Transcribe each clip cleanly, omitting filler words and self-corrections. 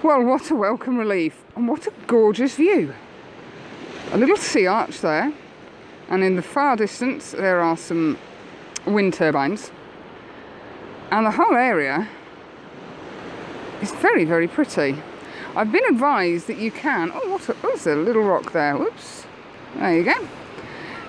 Well, what a welcome relief, and what a gorgeous view. A little sea arch there, and in the far distance there are some wind turbines, and the whole area is very, very pretty. I've been advised that you can, oh, there's a little rock there, whoops, there you go.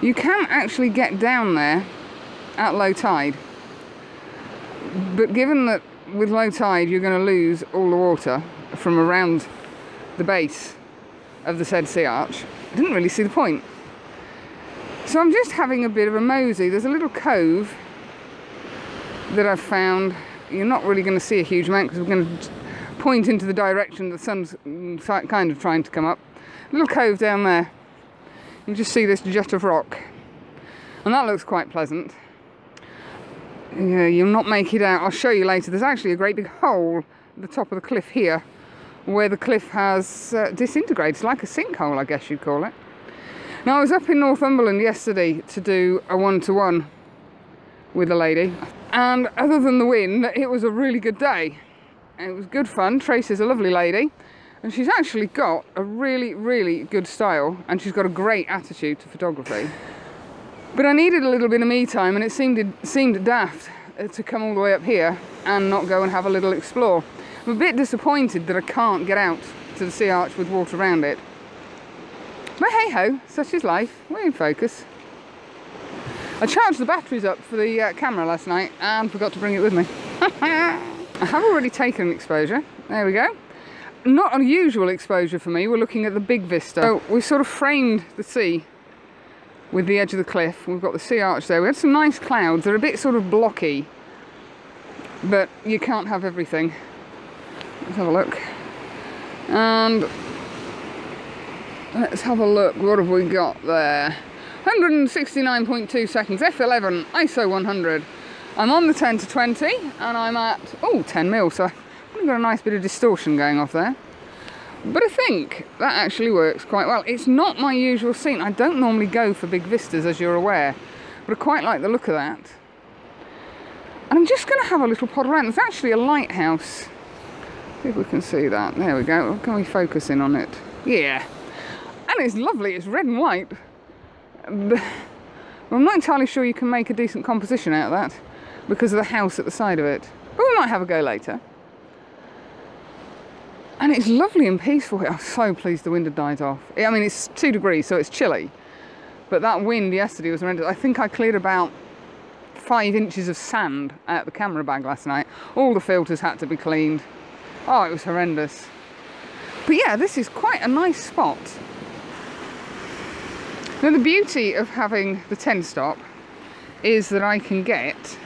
You can actually get down there at low tide, but given that with low tide you're going to lose all the water from around the base of the said sea arch, I didn't really see the point. So I'm just having a bit of a mosey. There's a little cove that I've found. You're not really going to see a huge amount because we're going to point into the direction the sun's kind of trying to come up. A little cove down there. You just see this jut of rock, and that looks quite pleasant. Yeah, you'll not make it out. I'll show you later. There's actually a great big hole at the top of the cliff here, where the cliff has disintegrated. It's like a sinkhole, I guess you'd call it. Now, I was up in Northumberland yesterday to do a one-to-one with a lady, and other than the wind, it was a really good day. It was good fun. Tracy's a lovely lady, and she's actually got a really, really good style, and she's got a great attitude to photography. But I needed a little bit of me time, and it seemed daft to come all the way up here and not go and have a little explore. I'm a bit disappointed that I can't get out to the sea arch with water around it. But hey ho, such is life. We're in focus. I charged the batteries up for the camera last night and forgot to bring it with me. I have already taken an exposure. There we go. Not an usual exposure for me. We're looking at the big vista. So we sort of framed the sea with the edge of the cliff. We've got the sea arch there. We had some nice clouds. They're a bit sort of blocky, but you can't have everything. Let's have a look. And let's have a look. What have we got there? 169.2 seconds, f11, ISO 100. I'm on the 10 to 20, and I'm at, 10 mil, so I've got a nice bit of distortion going off there. But I think that actually works quite well. It's not my usual scene. I don't normally go for big vistas, as you're aware, but I quite like the look of that. And I'm just going to have a little pod around. There's actually a lighthouse. See if we can see that. There we go. Can we focus in on it? Yeah. And it's lovely. It's red and white. Well, I'm not entirely sure you can make a decent composition out of that because of the house at the side of it. But we might have a go later. And it's lovely and peaceful. I'm so pleased the wind had died off. I mean, it's 2 degrees, so it's chilly. But that wind yesterday was horrendous. I think I cleared about 5 inches of sand out the camera bag last night. All the filters had to be cleaned. Oh, it was horrendous. But yeah, this is quite a nice spot. Now, the beauty of having the 10 stop is that I can get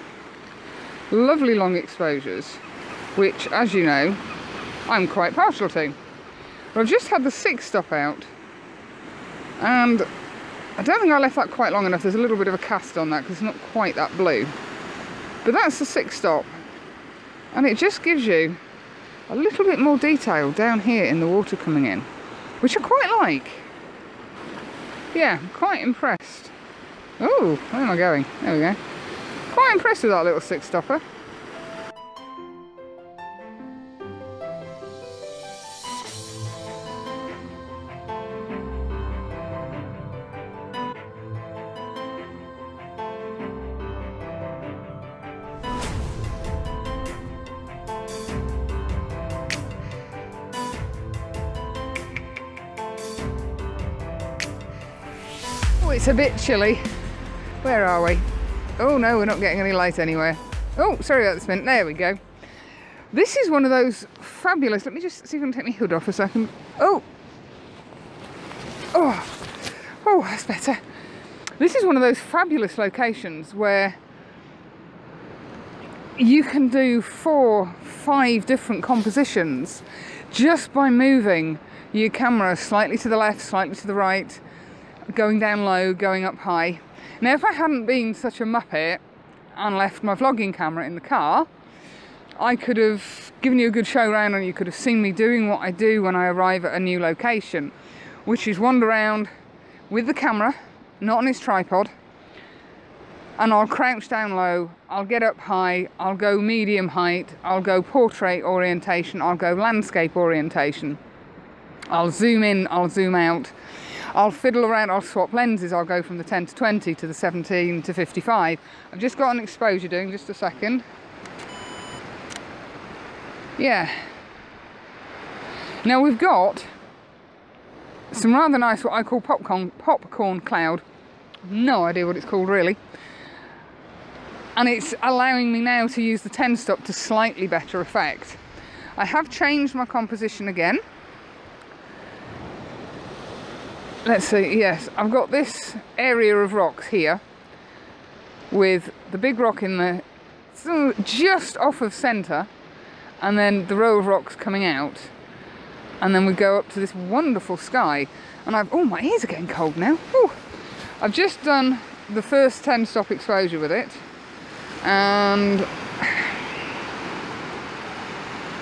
lovely long exposures, which, as you know, I'm quite partial to. But I've just had the 6 stop out, and I don't think I left that quite long enough. There's a little bit of a cast on that because it's not quite that blue. But that's the 6 stop, and it just gives you a little bit more detail down here in the water coming in, which I quite like. Yeah, I'm quite impressed. Oh, where am I going? There we go. Quite impressed with that little 6 stopper. Oh, it's a bit chilly. Where are we? Oh no, we're not getting any light anywhere. Oh, sorry about the spin. There we go. This is one of those fabulous... Let me just see if I can take my hood off a second. Oh, that's better. This is one of those fabulous locations where you can do 4, 5 different compositions just by moving your camera slightly to the left, slightly to the right, going down low, going up high. Now, if I hadn't been such a muppet and left my vlogging camera in the car, I could have given you a good show round and you could have seen me doing what I do when I arrive at a new location, which is wander around with the camera, not on its tripod, and I'll crouch down low, I'll get up high, I'll go medium height, I'll go portrait orientation, I'll go landscape orientation. I'll zoom in, I'll zoom out, I'll fiddle around, I'll swap lenses, I'll go from the 10 to 20 to the 17 to 55. I've just got an exposure doing, just a second. Yeah. Now we've got some rather nice, what I call popcorn cloud. No idea what it's called really. And it's allowing me now to use the 10 stop to slightly better effect. I have changed my composition again. Let's see, yes, I've got this area of rocks here with the big rock in the just off of centre, and then the row of rocks coming out, and then we go up to this wonderful sky. And oh, my ears are getting cold now. Whew. I've just done the first 10 stop exposure with it, and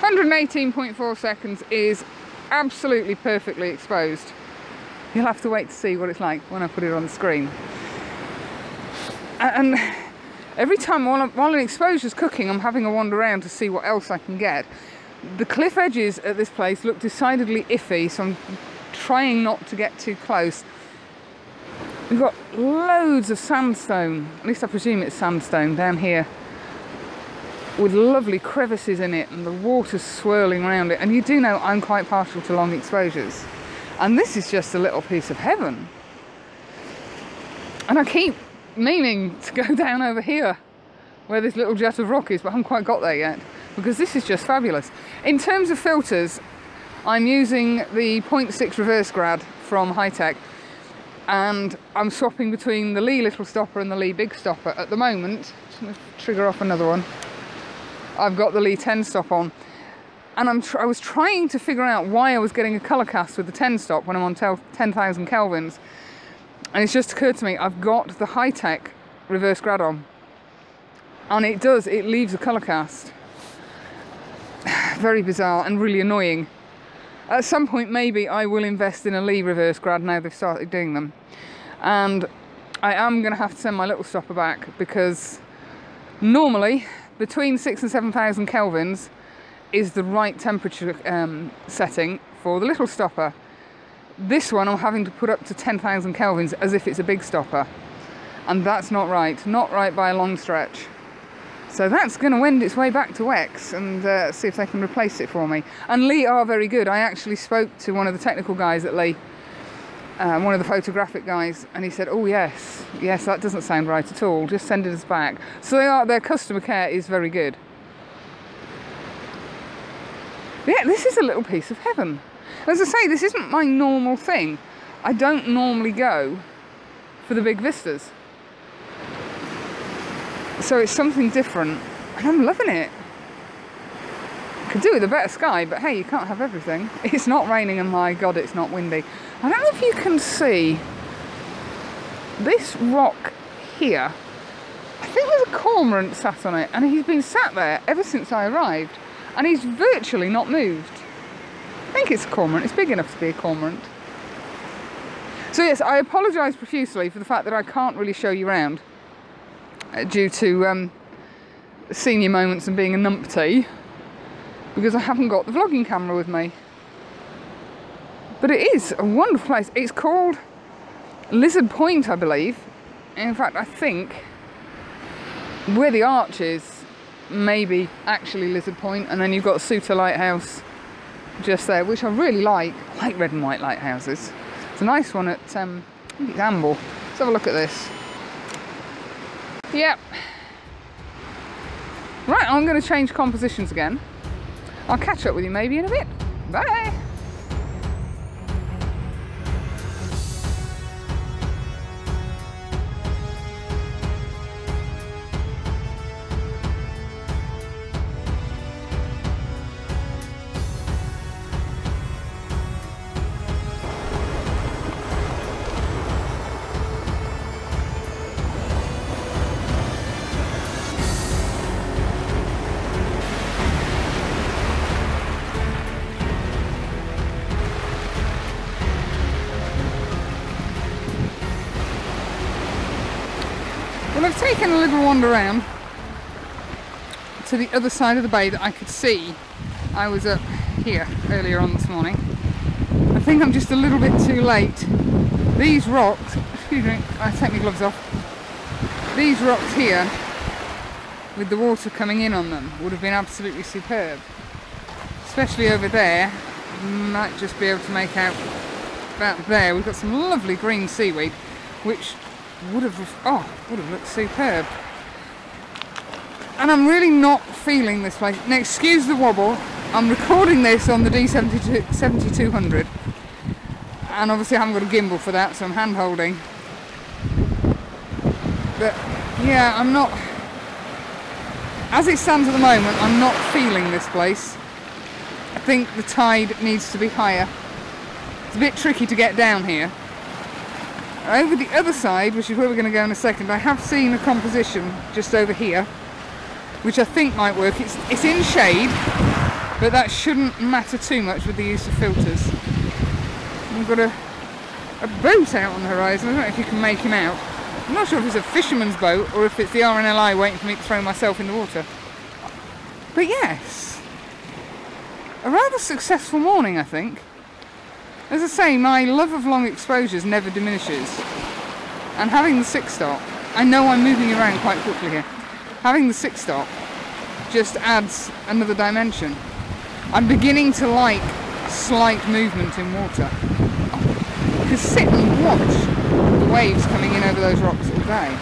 118.4 seconds is absolutely perfectly exposed. You'll have to wait to see what it's like when I put it on the screen. And every time while an exposure's cooking, I'm having a wander around to see what else I can get. The cliff edges at this place look decidedly iffy, so I'm trying not to get too close. We've got loads of sandstone, at least I presume it's sandstone down here, with lovely crevices in it and the water's swirling around it. And you do know I'm quite partial to long exposures. And this is just a little piece of heaven. And I keep meaning to go down over here where this little jet of rock is, but I haven't quite got there yet, because this is just fabulous. In terms of filters, I'm using the 0.6 reverse grad from Hi-Tech, and I'm swapping between the Lee little stopper and the Lee big stopper. At the moment, just going to trigger off another one, I've got the Lee 10 stop on. And I was trying to figure out why I was getting a colour cast with the 10 stop when I'm on 10,000 kelvins. And it's just occurred to me, I've got the Hi-Tech reverse grad on. And it leaves a colour cast. Very bizarre and really annoying. At some point maybe I will invest in a Lee reverse grad now they've started doing them. And I am going to have to send my little stopper back, because normally between 6,000 and 7,000 kelvins is the right temperature setting for the little stopper. This one I'm having to put up to 10,000 kelvins as if it's a big stopper, and that's not right by a long stretch. So that's going to wend its way back to Wex and see if they can replace it for me. And Lee are very good. I actually spoke to one of the technical guys at Lee, one of the photographic guys, and he said, oh yes, that doesn't sound right at all, just send it us back. So their customer care is very good. Yeah, this is a little piece of heaven. As I say, this isn't my normal thing. I don't normally go for the big vistas. So it's something different, and I'm loving it. Could do with a better sky, but hey, you can't have everything. It's not raining, and my God, it's not windy. I don't know if you can see this rock here. I think there's a cormorant sat on it, and he's been sat there ever since I arrived. And he's virtually not moved. I think it's a cormorant. It's big enough to be a cormorant. So yes, I apologise profusely for the fact that I can't really show you around due to senior moments and being a numpty, because I haven't got the vlogging camera with me. But it is a wonderful place. It's called Lizard Point, I believe. In fact, I think where the arch is, maybe actually Lizard Point, and then you've got Souter Lighthouse just there, which I really like. I like red and white lighthouses. It's a nice one at I think it's Amble. Let's have a look at this. Yep. Right, I'm going to change compositions again. I'll catch up with you maybe in a bit. Bye. Well, I've taken a little wander around to the other side of the bay that I could see. I was up here earlier on this morning. I think I'm just a little bit too late. These rocks, excuse me, I take my gloves off. These rocks here, with the water coming in on them, would have been absolutely superb. Especially over there, you might just be able to make out about there. We've got some lovely green seaweed, which would have looked superb. And I'm really not feeling this place. Now, excuse the wobble. I'm recording this on the D7200, and obviously I haven't got a gimbal for that, so I'm hand holding. But yeah, I'm not, as it stands at the moment, I'm not feeling this place. I think the tide needs to be higher. It's a bit tricky to get down here. Over the other side, which is where we're going to go in a second, I have seen a composition just over here, which I think might work. It's in shade, but that shouldn't matter too much with the use of filters. We've got a boat out on the horizon. I don't know if you can make him out. I'm not sure if it's a fisherman's boat or if it's the RNLI waiting for me to throw myself in the water. But yes, a rather successful morning, I think. As I say, my love of long exposures never diminishes. And having the 6-stop, I know I'm moving around quite quickly here. Having the 6-stop just adds another dimension. I'm beginning to like slight movement in water. You can sit and watch the waves coming in over those rocks all day.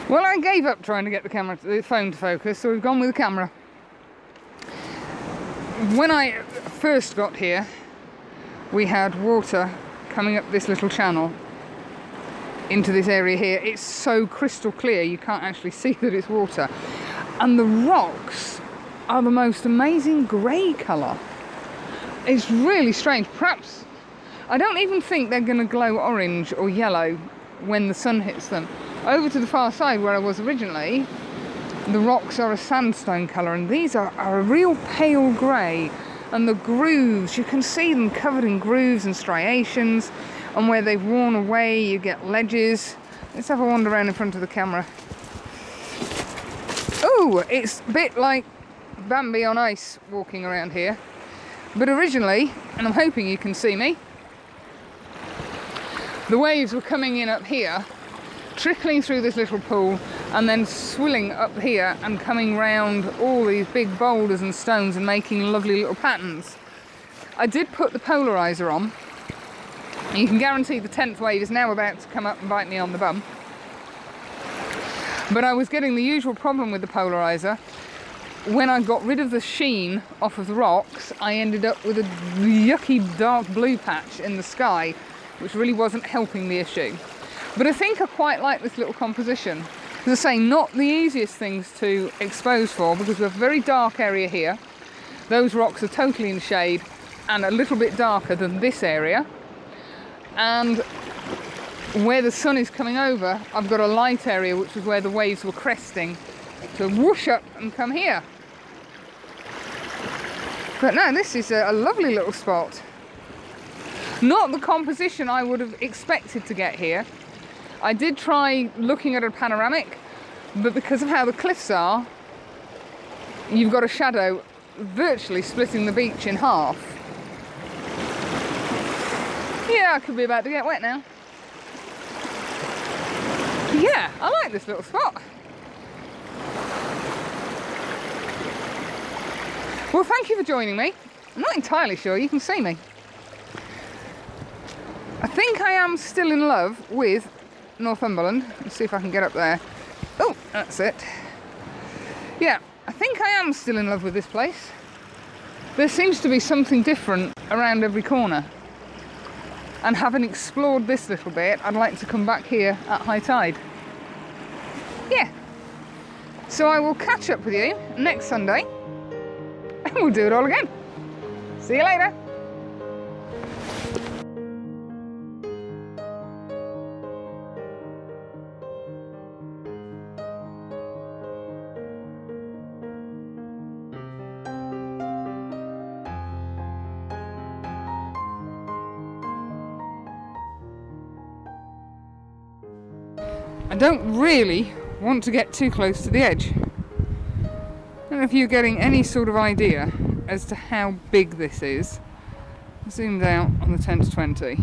Well, I gave up trying to get the phone to focus, so we've gone with the camera. When I first got here, we had water coming up this little channel into this area here. It's so crystal clear you can't actually see that it's water. And the rocks are the most amazing grey colour. It's really strange. Perhaps, I don't even think they're going to glow orange or yellow when the sun hits them. Over to the far side where I was originally, the rocks are a sandstone colour, and these are a real pale grey. And the grooves, you can see them covered in grooves and striations, and where they've worn away you get ledges. Let's have a wander around in front of the camera. Oh, it's a bit like Bambi on ice walking around here. But originally, and I'm hoping you can see me, the waves were coming in up here, trickling through this little pool, and then swilling up here and coming round all these big boulders and stones and making lovely little patterns. I did put the polarizer on. You can guarantee the 10th wave is now about to come up and bite me on the bum. But I was getting the usual problem with the polarizer. When I got rid of the sheen off of the rocks, I ended up with a yucky dark blue patch in the sky, which really wasn't helping the issue. But I think I quite like this little composition. As I say, not the easiest things to expose for, because we have a very dark area here. Those rocks are totally in shade and a little bit darker than this area. And where the sun is coming over, I've got a light area, which is where the waves were cresting to whoosh up and come here. But no, this is a lovely little spot. Not the composition I would have expected to get here. I did try looking at a panoramic, but because of how the cliffs are, you've got a shadow virtually splitting the beach in half. Yeah, I could be about to get wet now. Yeah, I like this little spot. Well, thank you for joining me. I'm not entirely sure you can see me. I think I am still in love with Northumberland. Let's see if I can get up there. Oh, that's it. Yeah, I think I am still in love with this place. There seems to be something different around every corner. And having explored this little bit, I'd like to come back here at high tide. Yeah. So I will catch up with you next Sunday, and we'll do it all again. See you later. I don't really want to get too close to the edge. I don't know if you're getting any sort of idea as to how big this is. Zoomed out on the 10 to 20.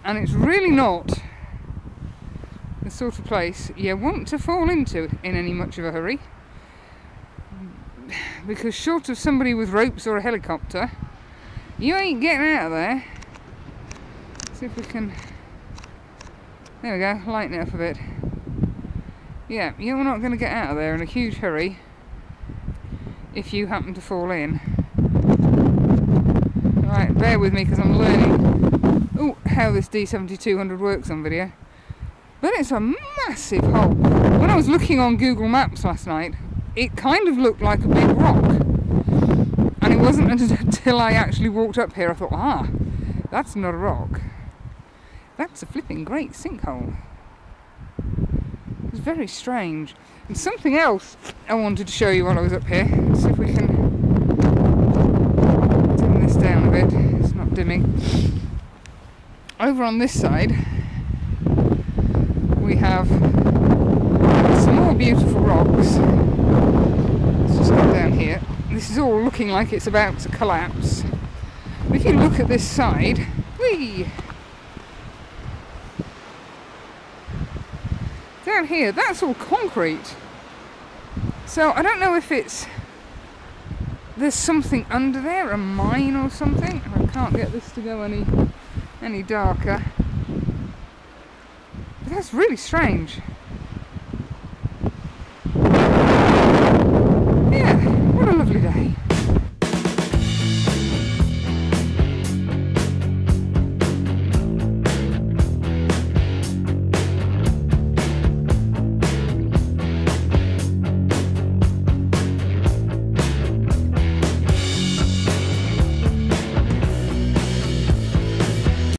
And it's really not the sort of place you want to fall into in any much of a hurry. Because short of somebody with ropes or a helicopter, you ain't getting out of there. See if we can... There we go, lighten it up a bit. Yeah, you're not going to get out of there in a huge hurry if you happen to fall in. Right, bear with me because I'm learning how this D7200 works on video. But it's a massive hole. When I was looking on Google Maps last night, it kind of looked like a big rock. And it wasn't until I actually walked up here I thought, that's not a rock. That's a flipping great sinkhole. It's very strange. And something else I wanted to show you while I was up here. Let's see if we can dim this down a bit. It's not dimming. Over on this side, we have some more beautiful rocks. Let's just go down here. This is all looking like it's about to collapse. But if you look at this side, whee! Down here, that's all concrete. So I don't know if there's something under there, a mine or something. I can't get this to go any darker. But that's really strange. Yeah, what a lovely day.